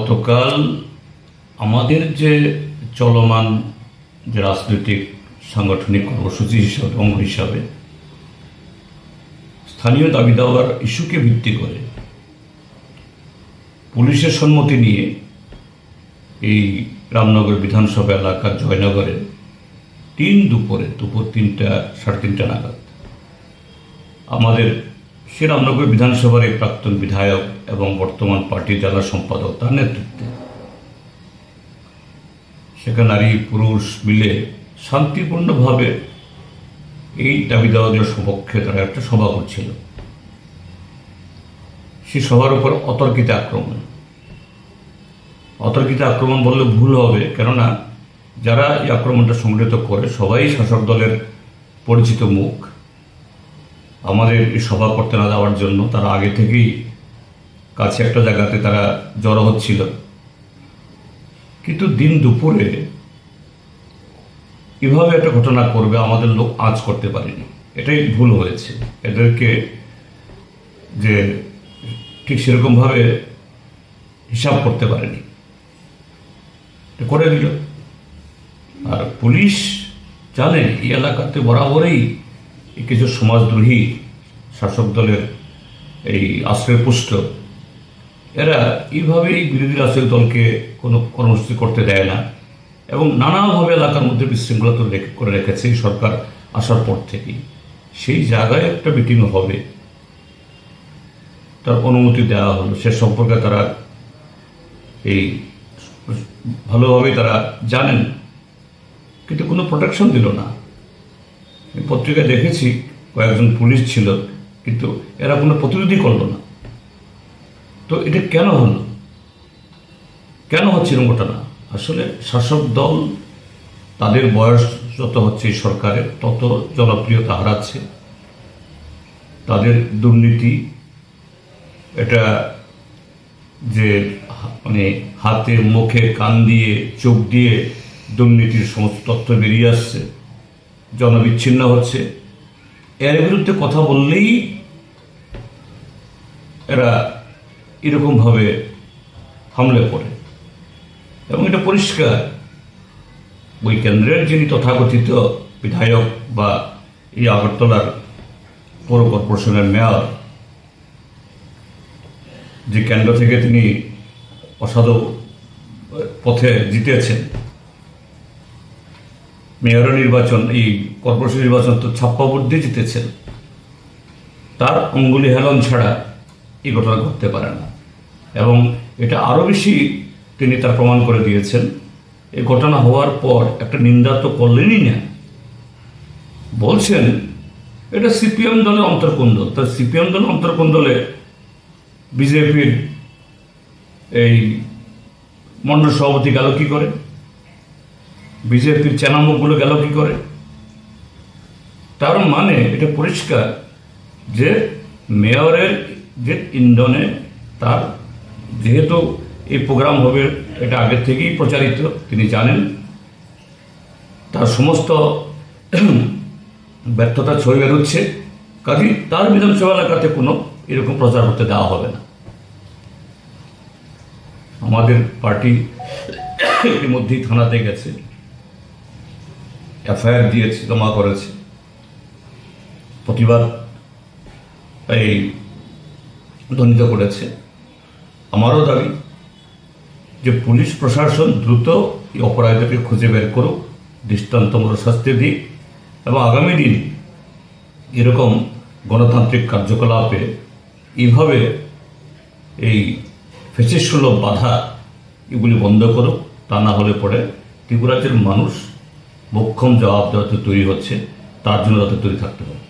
গতকাল আমাদের যে চলমান যে রাজনৈতিক সাংগঠনিক কর্মসূচি হিসাবে অঙ্গ হিসাবে স্থানীয় দাবি দাওয়ার ইস্যুকে ভিত্তি করে পুলিশের সম্মতি নিয়ে এই রামনগর বিধানসভা এলাকার জয়নগরে দুপুর 3টা সাড়ে 3টা নাগাদ আমাদের সে রামনগর বিধানসভার এই প্রাক্তন বিধায়ক এবং বর্তমান পার্টির জেলা সম্পাদক তার নেতৃত্বে সেখানে নারী পুরুষ মিলে শান্তিপূর্ণভাবে এই দাবি দাওয়াদের সপক্ষে তারা একটা সভা করছিল। সেই সভার উপর অতর্কিত আক্রমণ বললে ভুল হবে, কেননা যারা এই আক্রমণটা সংগঠিত করে সবাই শাসক দলের পরিচিত মুখ। আমাদের এই সভা করতে না দেওয়ার জন্য তারা আগে থেকেই কাছে একটা জায়গাতে তারা জড়ো হচ্ছিল, কিন্তু দিন দুপুরে এভাবে একটা ঘটনা করবে আমাদের লোক আজ করতে পারেনি। এটাই ভুল হয়েছে, এদেরকে যে ঠিক সেরকমভাবে হিসাব করতে পারেনি, করে দিল। আর পুলিশ জানে এই এলাকাতে বরাবরই কিছু সমাজদ্রোহী শাসক দলের এই আশ্রয়পুষ্ট এরা এইভাবেই বিরোধী রাজনৈতিক দলকে কোনো কর্মসূচি করতে দেয় না এবং নানাভাবে এলাকার মধ্যে বিশৃঙ্খলা করে রেখেছে সরকার আসার পর থেকেই। সেই জায়গায় একটা মিটিং হবে, তার অনুমতি দেওয়া হলো, সে সম্পর্কে তারা এই ভালোভাবেই তারা জানেন, কিন্তু কোনো প্রোটেকশন দিল না। পত্রিকায় দেখেছি কয়েকজন পুলিশ ছিল, কিন্তু এরা কোনো প্রতিরোধই করলো না। তো এটা কেন হলো, কেন হচ্ছে এরকম ঘটনা? আসলে শাসক দল তাদের বয়স যত হচ্ছে এই সরকারের তত জনপ্রিয়তা হারাচ্ছে। তাদের দুর্নীতি এটা যে মানে হাতে মুখে কান দিয়ে চোখ দিয়ে দুর্নীতির সমস্ত তথ্য বেরিয়ে আসছে, জনবিচ্ছিন্ন হচ্ছে। এর বিরুদ্ধে কথা বললেই এরা এরকমভাবে হামলে পড়ে এবং এটা পরিষ্কার ওই কেন্দ্রের যিনি তথাকথিত বিধায়ক বা এই আগরতলার পৌর কর্পোরেশনের মেয়র, যে কেন্দ্র থেকে তিনি অসাধু পথে জিতেছেন, মেয়র নির্বাচন এই কর্পোরেশন নির্বাচন তো 56 ভোট দিয়ে জিতেছেন, তার অঙ্গুলি হেলন ছাড়া এই ঘটনা ঘটতে পারে না। এবং এটা আরও বেশি তিনি তার প্রমাণ করে দিয়েছেন। এই ঘটনা হওয়ার পর একটা নিন্দা তো করলেনই না, বলছেন এটা সিপিএম দলের অন্তর্কুণ্ডল। তার সিপিএম দলের অন্তর্কুণ্ডলে বিজেপির এই মণ্ডল সভাপতি গেল কি করে, বিজেপির চেনামুখগুলো গেল কি করে? তার মানে এটা পরিষ্কার যে মেয়রের যে ইন্ধনে তার যেহেতু এই প্রোগ্রাম হবে এটা আগের থেকেই প্রচারিত, তিনি জানেন, তার সমস্ত ব্যর্থতা ছড়িয়ে বেরোচ্ছে, কাজেই তার বিধানসভা এলাকাতে কোনো এরকম প্রচার করতে দেওয়া হবে না। আমাদের পার্টি ইতিমধ্যেই থানাতে গেছে, এফআইআর দিয়েছে, জমা করেছে, প্রতিবাদ এই ধ্বনিত করেছে। আমারও দাবি যে পুলিশ প্রশাসন দ্রুত এই অপরাধীদেরকে খুঁজে বের করুক, দৃষ্টান্তমূলক শাস্তি দিক এবং আগামী দিন এরকম গণতান্ত্রিক কার্যকলাপে এইভাবে এই ফ্যাসিস্টসুলভ বাধা এগুলি বন্ধ করুক। তা না হলে পরে ত্রিপুরাজ্যের মানুষ মোক্ষম জবাব দেওয়াতে তৈরি হচ্ছে, তার জন্য তাদের তৈরি থাকতে হবে।